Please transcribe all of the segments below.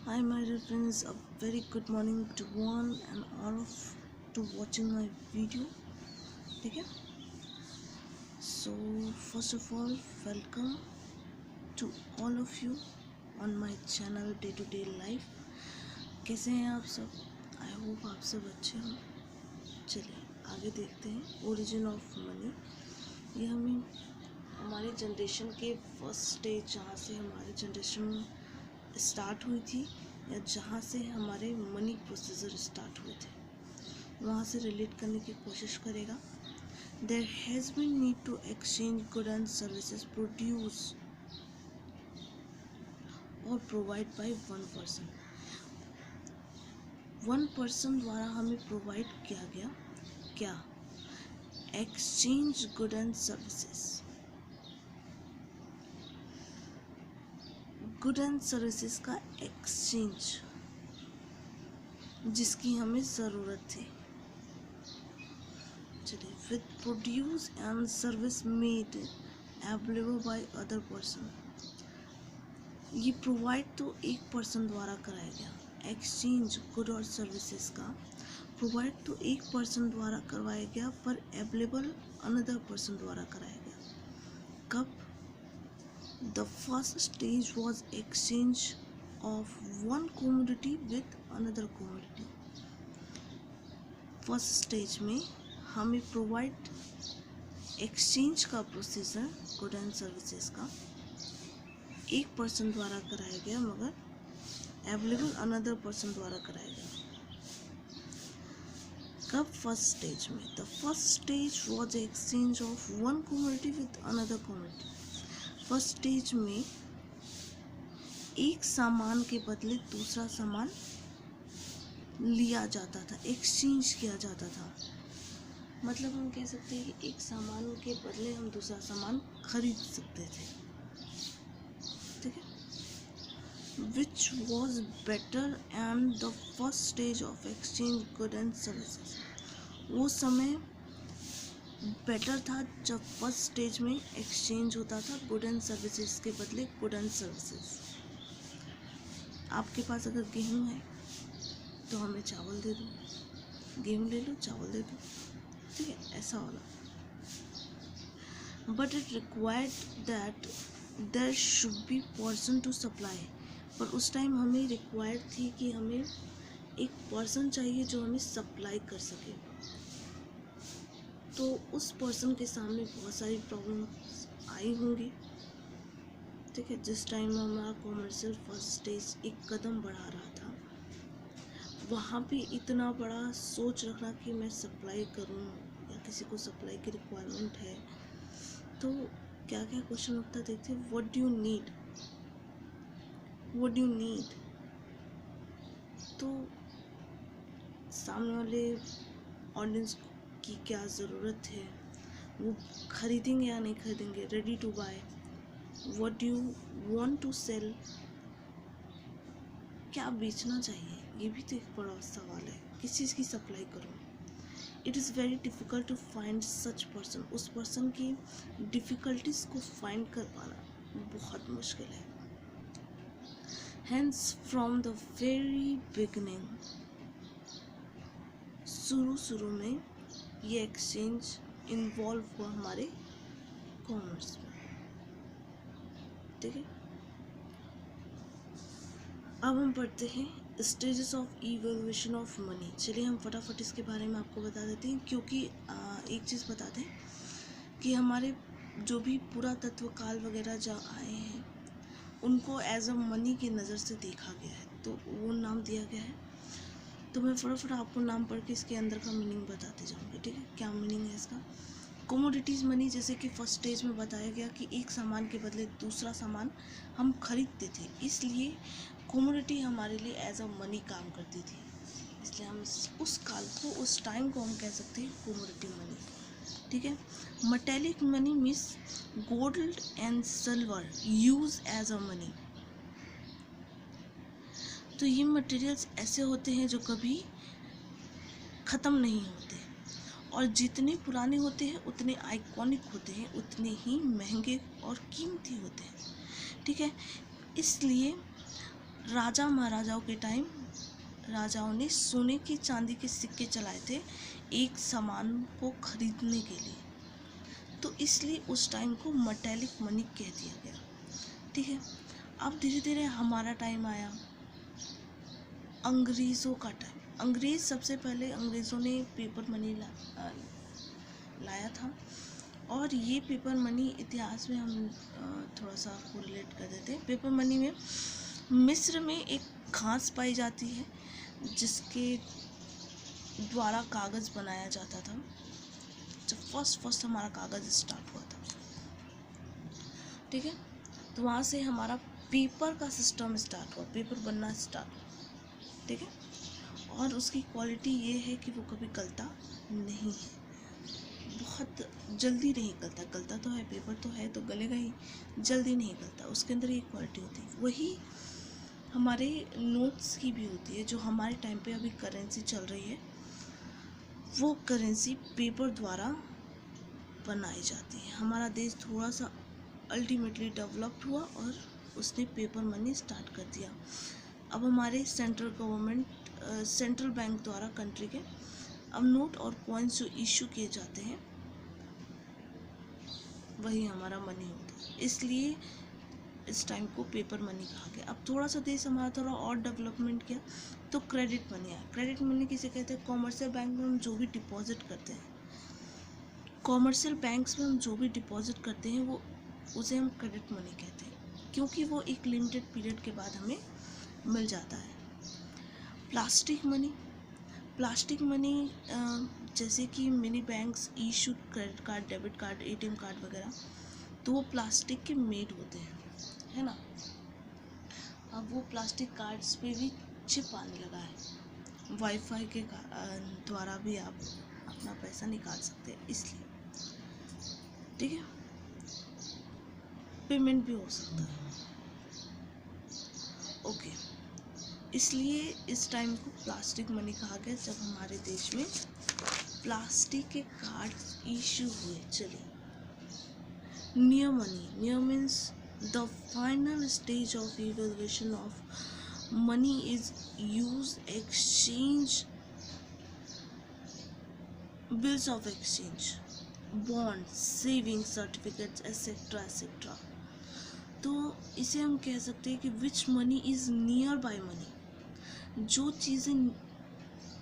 Hi my dear friends, a very good morning to one and all of to watching my video. ठीक है. So first of all, welcome to all of you on my channel Day to Day Life. कैसे हैं आप सब? I hope आप सब अच्छे हो. चलिए आगे देखते हैं. Origin of money. ये हमारे जनरेशन के फर्स्ट स्टेज जहाँ से हमारे जनरेशन स्टार्ट हुई थी या जहाँ से हमारे मनी प्रोसीजर स्टार्ट हुए थे वहाँ से रिलेट करने की कोशिश करेगा. There has been need to exchange good and services produce और प्रोवाइड बाय वन पर्सन द्वारा हमें प्रोवाइड किया गया क्या? Exchange good and services. Good and services का एक्सचेंज जिसकी हमें ज़रूरत थी. चलिए, with produce and service made available by other person. ये प्रोवाइड तो एक पर्सन द्वारा कराया गया. एक्सचेंज गुड और सर्विसेज का प्रोवाइड तो एक पर्सन द्वारा करवाया गया पर अवेलेबल अनदर पर्सन द्वारा कराया गया. कब? The first stage was exchange of one commodity with another commodity. First stage में हमें प्रोवाइड एक्सचेंज का प्रोसीजर गुड एंड सर्विसेज का एक पर्सन द्वारा कराया गया मगर अवेलेबल अनदर पर्सन द्वारा कराया गया. कब? फर्स्ट स्टेज में. The first stage was exchange of one commodity with another commodity. First stage में एक सामान के बदले दूसरा सामान लिया जाता था, एक्सचेंज किया जाता था. मतलब हम कह सकते हैं कि एक सामान के बदले हम दूसरा सामान खरीद सकते थे. ठीक है. Which was better and the first stage of exchange good and services. वो समय बेटर था जब फर्स्ट स्टेज में एक्सचेंज होता था गुड एंड सर्विसेज के बदले गुड एंड सर्विसेज. आपके पास अगर गेहूँ है तो हमें चावल दे दो, गेहूँ ले लो चावल दे दो. ठीक है, ऐसा वाला. But it required that there should be person to supply. पर उस टाइम हमें रिक्वायर्ड थी कि हमें एक पर्सन चाहिए जो हमें सप्लाई कर सके. तो उस पर्सन के सामने बहुत सारी प्रॉब्लम आई होंगी. ठीक है. जिस टाइम हमारा कॉमर्शियल फर्स्ट स्टेज एक कदम बढ़ा रहा था वहाँ पे इतना बड़ा सोच रखना कि मैं सप्लाई करूँ या किसी को सप्लाई की रिक्वायरमेंट है तो क्या क्या क्वेश्चन उठता. देखते व्हाट डू यू नीड. तो सामने वाले ऑडियंस की क्या ज़रूरत है, वो खरीदेंगे या नहीं खरीदेंगे. Ready to buy. What do you want to sell. क्या बेचना चाहिए, ये भी तो एक बड़ा सवाल है. किस चीज़ की सप्लाई करूँ. It is very difficult to find such person. उस पर्सन की डिफ़िकल्टीज़ को फाइंड कर पाना बहुत मुश्किल है. Hence from the very beginning, शुरू में ये एक्सचेंज इन्वॉल्व हुआ हमारे कॉमर्स में. ठीक है. अब हम पढ़ते हैं stages of evolution of money. चलिए हम फटाफट इसके बारे में आपको बता देते हैं क्योंकि एक चीज़ बता दें कि हमारे जो भी पुरातत्व काल वगैरह जो आए हैं उनको एज अ मनी की नज़र से देखा गया है तो वो नाम दिया गया है. तो मैं फटाफट आपको नाम पढ़ के इसके अंदर का मीनिंग बताते जाऊँगी. ठीक है. क्या मीनिंग है इसका. कोमोडिटीज़ मनी, जैसे कि फर्स्ट स्टेज में बताया गया कि एक सामान के बदले दूसरा सामान हम खरीदते थे, इसलिए कोमोडिटी हमारे लिए एज अ मनी काम करती थी. इसलिए हम उस काल को, उस टाइम को हम कह सकते हैं कोमोडिटी मनी. ठीक है. Metallic money means gold and silver use as a money. तो ये मटेरियल्स ऐसे होते हैं जो कभी ख़त्म नहीं होते और जितने पुराने होते हैं उतने आइकॉनिक होते हैं, उतने ही महंगे और कीमती होते हैं. ठीक है. इसलिए राजा महाराजाओं के टाइम राजाओं ने सोने की चांदी के सिक्के चलाए थे एक सामान को खरीदने के लिए, तो इसलिए उस टाइम को मेटेलिक मनी कह दिया गया। ठीक है, अब धीरे धीरे हमारा टाइम आया, अंग्रेज़ों का टाइम। सबसे पहले अंग्रेज़ों ने पेपर मनी लाया था, और ये पेपर मनी इतिहास में हम थोड़ा सा कोरिलेट कर देते हैं। पेपर मनी में मिस्र में एक घास पाई जाती है जिसके द्वारा कागज़ बनाया जाता था। जब फर्स्ट हमारा कागज़ स्टार्ट हुआ था, ठीक है, तो वहाँ से हमारा पेपर का सिस्टम स्टार्ट हुआ, पेपर बनना स्टार्ट हुआ। ठीक है, और उसकी क्वालिटी ये है कि वो कभी गलता नहीं है, बहुत जल्दी नहीं गलता तो है, पेपर तो है तो गलेगा ही, जल्दी नहीं गलता, उसके अंदर ये क्वालिटी होती है। वही हमारे नोट्स की भी होती है, जो हमारे टाइम पे अभी करेंसी चल रही है, वो करेंसी पेपर द्वारा बनाई जाती है। हमारा देश थोड़ा सा अल्टीमेटली डेवलप्ड हुआ और उसने पेपर मनी स्टार्ट कर दिया। अब हमारे सेंट्रल बैंक द्वारा कंट्री के अब नोट और कॉइन्स जो इशू किए जाते हैं वही हमारा मनी होता है, इसलिए इस टाइम को पेपर मनी कहा गया। अब थोड़ा सा देश हमारा थोड़ा और डेवलपमेंट किया तो क्रेडिट मनी आया। क्रेडिट मनी किसे कहते हैं? कॉमर्शियल बैंक में हम जो भी डिपॉजिट करते हैं, कॉमर्शियल बैंक्स में हम जो भी डिपॉजिट करते हैं वो उसे हम क्रेडिट मनी कहते हैं, क्योंकि वो एक लिमिटेड पीरियड के बाद हमें मिल जाता है। प्लास्टिक मनी जैसे कि mini banks issue credit card, debit card, ATM card वगैरह, तो वो प्लास्टिक के मेड होते हैं, है ना। अब वो प्लास्टिक कार्ड्स पे भी चिप आने लगा है, वाईफाई के द्वारा भी आप अपना पैसा निकाल सकते हैं, इसलिए ठीक है, पेमेंट भी हो सकता है। ओके, इसलिए इस टाइम को प्लास्टिक मनी कहा गया जब हमारे देश में प्लास्टिक के कार्ड्स इशू हुए। चलिए, near means the final stage of evaluation of money is used exchange bills of exchange, bonds, savings certificates, etc. तो इसे हम कह सकते हैं कि विच money is near by money, जो चीज़ें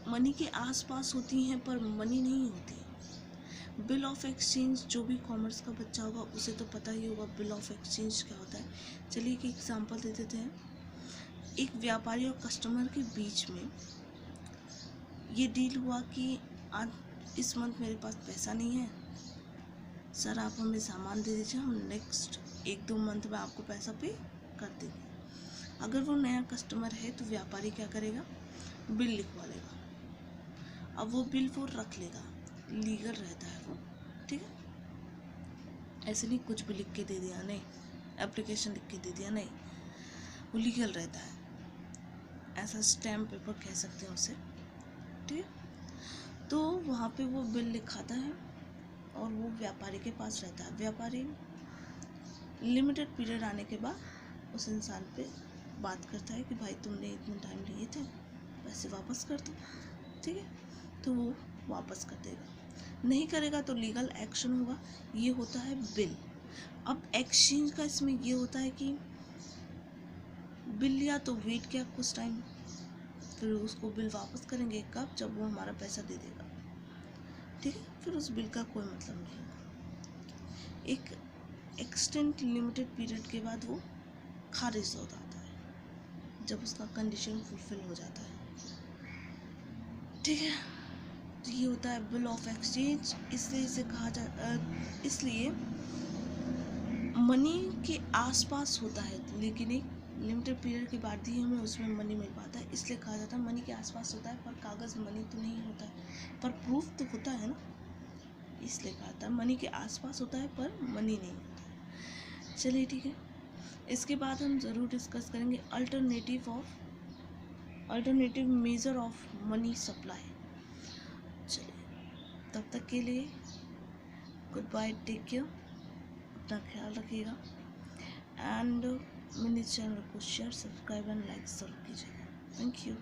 मनी के आसपास होती हैं पर मनी नहीं होती। बिल ऑफ एक्सचेंज, जो भी कॉमर्स का बच्चा होगा उसे तो पता ही होगा बिल ऑफ एक्सचेंज क्या होता है। चलिए एक एग्जांपल दे देते हैं। एक व्यापारी और कस्टमर के बीच में ये डील हुआ कि आज इस मंथ मेरे पास पैसा नहीं है सर, आप हमें सामान दे दीजिए, हम नेक्स्ट 1-2 मंथ में आपको पैसा पे कर देंगे। अगर वो नया कस्टमर है तो व्यापारी क्या करेगा? बिल लिखवा लेगा। अब वो बिल वो रख लेगा, लीगल रहता है वो, ठीक है, ऐसे नहीं कुछ भी लिख के दे दिया, नहीं, एप्लीकेशन लिख के दे दिया, नहीं, वो लीगल रहता है, ऐसा स्टैम्प पेपर कह सकते हैं उसे, ठीक है। तो वहाँ पे वो बिल लिखाता है और वो व्यापारी के पास रहता है। व्यापारी लिमिटेड पीरियड आने के बाद उस इंसान पे बात करता है कि भाई तुमने इतने टाइम लिए थे, पैसे वापस कर दो, ठीक है, तो वो वापस कर देगा। नहीं करेगा तो लीगल एक्शन होगा, ये होता है बिल। अब एक्सचेंज का इसमें ये होता है कि बिल लिया तो वेट किया कुछ टाइम, फिर उसको बिल वापस करेंगे कब? जब वो हमारा पैसा दे देगा, ठीक है, फिर उस बिल का कोई मतलब नहीं होगा। एक एक्सटेंट लिमिटेड पीरियड के बाद वो खारिज हो जाता है, जब उसका कंडीशन फुलफिल हो जाता है, ठीक है। तो ये होता है बिल ऑफ एक्सचेंज। इसलिए इसे इसलिए मनी के आसपास होता है, लेकिन एक लिमिटेड पीरियड के बाद ही हमें उसमें मनी मिल पाता है, इसलिए कहा जाता है मनी के आसपास होता है पर कागज़ मनी तो नहीं होता है, पर प्रूफ तो होता है ना, इसलिए कहा जाता है मनी के आसपास होता है पर मनी नहीं होता है। चलिए ठीक है, इसके बाद हम ज़रूर डिस्कस करेंगे alternative measure of money supply. तब तक के लिए गुड बाय, टेक केयर, अपना ख्याल रखिएगा एंड मेरे चैनल को शेयर, सब्सक्राइब एंड लाइक ज़रूर कीजिएगा। Thank you.